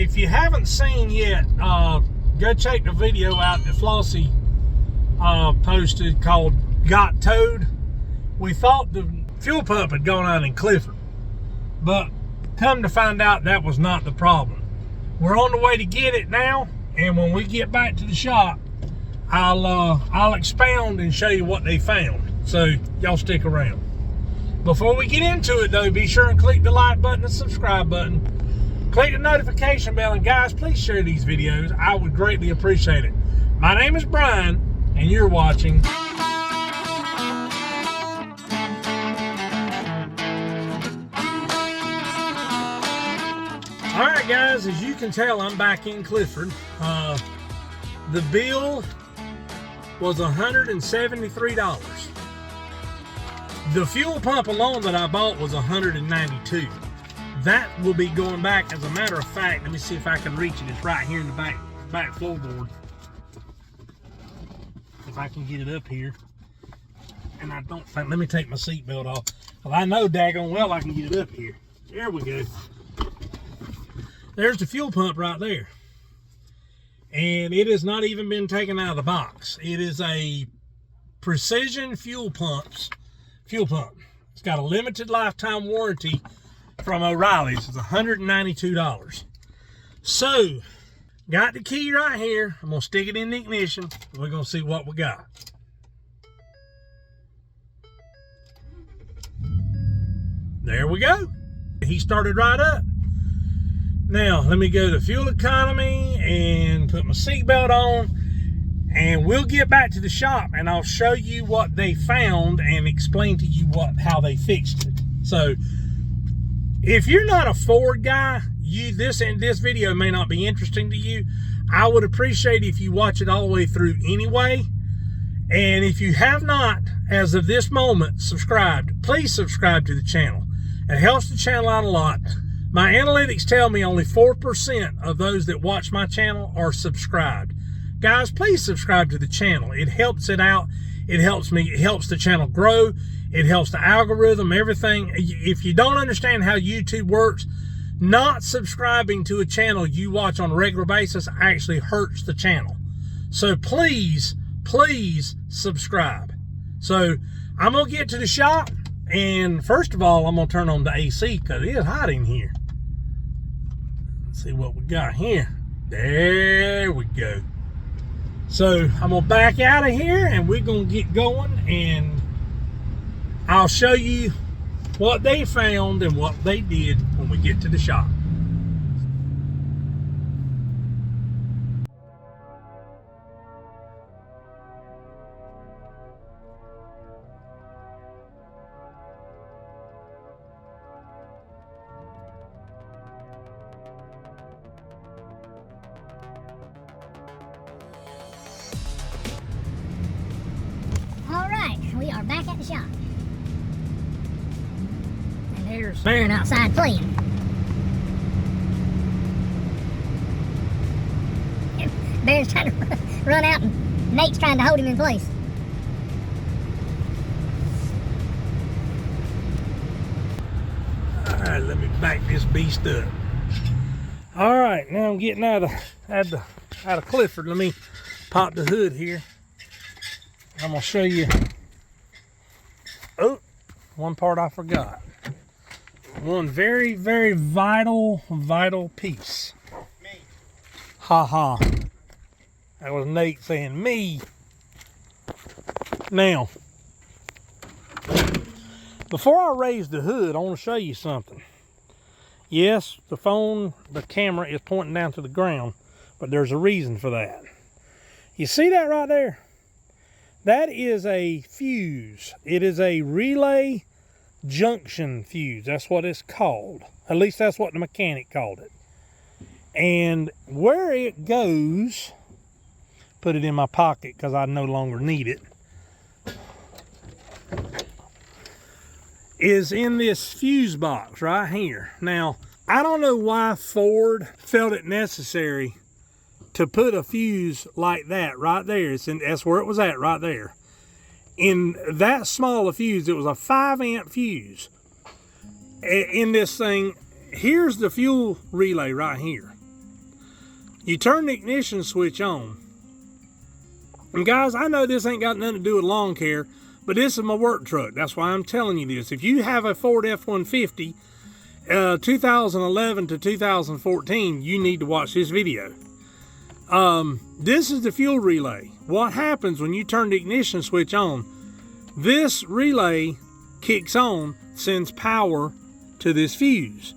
if you haven't seen yet, go check the video out that Flossie posted called Got Towed. We thought the fuel pump had gone out in Clifford, but come to find out that was not the problem. We're on the way to get it now, and when we get back to the shop, I'll expound and show you what they found. So y'all stick around. Before we get into it though, be sure and click the like button and subscribe button. Click the notification bell, and guys, please share these videos. I would greatly appreciate it. My name is Brian, and you're watching. All right, guys, as you can tell, I'm back in Clifford. The bill was $173. The fuel pump alone that I bought was $192. That will be going back. As a matter of fact, let me see if I can reach it. It's right here in the back floorboard. If I can get it up here. And I don't think, let me take my seatbelt off. Well, I know daggone well I can get it up here. There we go. There's the fuel pump right there. And it has not even been taken out of the box. It is a precision fuel pump. It's got a limited lifetime warranty from O'Reilly's. It's $192. So, got the key right here. I'm gonna stick it in the ignition. We're gonna see what we got. There we go. He started right up. Now, let me go to fuel economy and put my seatbelt on, and we'll get back to the shop and I'll show you what they found and explain to you how they fixed it. So, if you're not a Ford guy, this video may not be interesting to you. I would appreciate if you watch it all the way through anyway. And if you have not, as of this moment, subscribed, please subscribe to the channel. It helps the channel out a lot. My analytics tell me only 4% of those that watch my channel are subscribed. Guys, please subscribe to the channel. It helps it out. It helps me. It helps the channel grow. It helps the algorithm, everything. If you don't understand how YouTube works, not subscribing to a channel you watch on a regular basis actually hurts the channel. So please, please subscribe. So I'm going to get to the shop. And first of all, I'm going to turn on the AC because it is hot in here. Let's see what we got here. There we go. So I'm going to back out of here and we're going to get going, and I'll show you what they found and what they did when we get to the shop. We are back at the shop. And there's Baron outside playing. And Baron's trying to run out and Nate's trying to hold him in place. Alright, let me back this beast up. Alright, now I'm getting out of Clifford. Let me pop the hood here. I'm gonna show you. Oh, one part I forgot. One very, very vital piece. Me. Ha ha. That was Nate saying me. Now, before I raise the hood, I want to show you something. Yes, the camera is pointing down to the ground, but there's a reason for that. You see that right there? That is a fuse. It is a relay junction fuse. That's what it's called. At least that's what the mechanic called it. And where it goes, put it in my pocket because I no longer need it, is in this fuse box right here. Now, I don't know why Ford felt it necessary to put a fuse like that right there. That's where it was at, right there. In that small a fuse, it was a 5-amp fuse. In this thing, here's the fuel relay right here. you turn the ignition switch on. And guys, I know this ain't got nothing to do with lawn care, but this is my work truck. That's why I'm telling you this. If you have a Ford F150, 2011 to 2014, you need to watch this video. This is the fuel relay. What happens when you turn the ignition switch on? This relay kicks on, sends power to this fuse.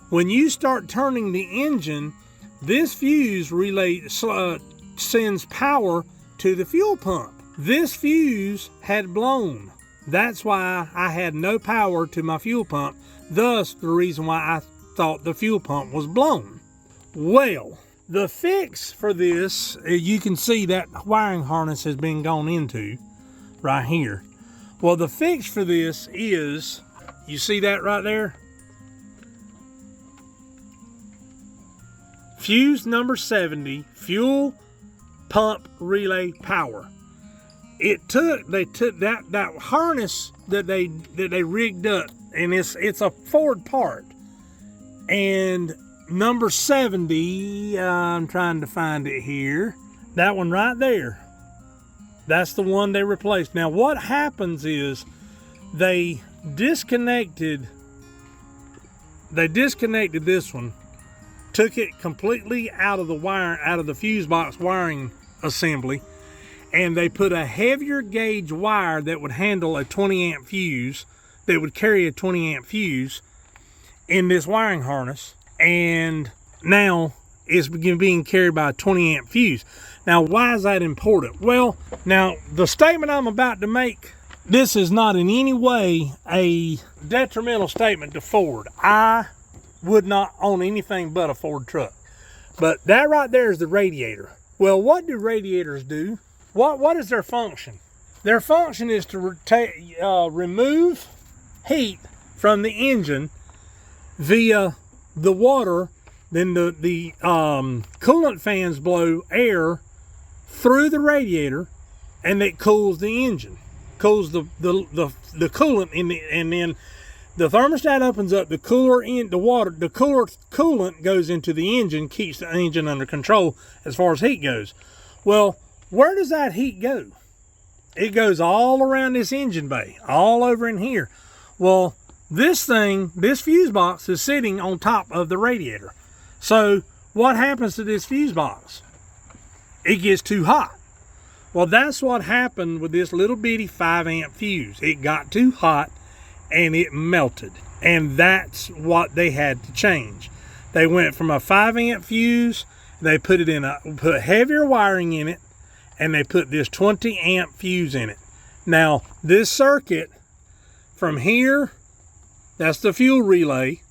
When you start turning the engine, this fuse relay sends power to the fuel pump. This fuse had blown. That's why I had no power to my fuel pump. Thus, the reason why I thought the fuel pump was blown. Well, the fix for this, you can see that wiring harness has been gone into right here. Well, the fix for this is, you see that right there? Fuse number 70, fuel pump relay power. They took that harness that they rigged up, and it's a Ford part. And number 70, I'm trying to find it here. That one right there. That's the one they replaced. Now what happens is they disconnected this one, took it completely out of the wire, out of the fuse box wiring assembly, and they put a heavier gauge wire that would handle a 20 amp fuse, that would carry a 20 amp fuse in this wiring harness, and now it's being carried by a 20 amp fuse. Now, why is that important? Well, now the statement I'm about to make, this is not in any way a detrimental statement to Ford. I would not own anything but a Ford truck. But that right there is the radiator. Well, what do radiators do? What is their function? Their function is to remove heat from the engine via the water. Then the coolant fans blow air through the radiator, and it cools the engine, cools the coolant in the, and then the thermostat opens up, the cooler in the water, the coolant goes into the engine, keeps the engine under control as far as heat goes. Well, where does that heat go? It goes all around this engine bay, all over in here. Well, this fuse box is sitting on top of the radiator. So what happens to this fuse box? It gets too hot. Well, that's what happened with this little bitty 5 amp fuse. It got too hot and it melted. And that's what they had to change. They went from a 5 amp fuse, they put heavier wiring in it, and they put this 20 amp fuse in it. Now, this circuit from here, that's the fuel relay,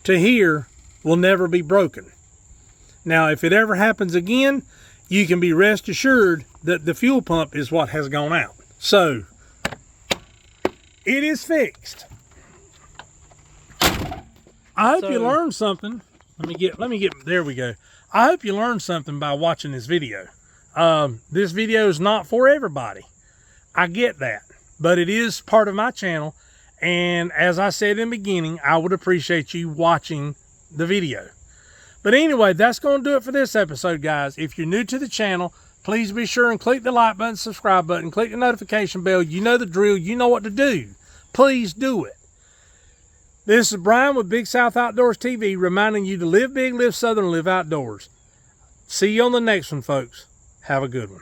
to here will never be broken. Now, if it ever happens again, you can be rest assured that the fuel pump is what has gone out. So, it is fixed. I hope you learned something. Let me get, there we go. I hope you learned something by watching this video. This video is not for everybody. I get that, but it is part of my channel. And as I said in the beginning, I would appreciate you watching the video. But anyway, that's going to do it for this episode, guys. If you're new to the channel, please be sure and click the like button, subscribe button, click the notification bell. You know the drill. You know what to do. Please do it. This is Brian with Big South Outdoors TV, reminding you to live big, live southern, live outdoors. See you on the next one, folks. Have a good one.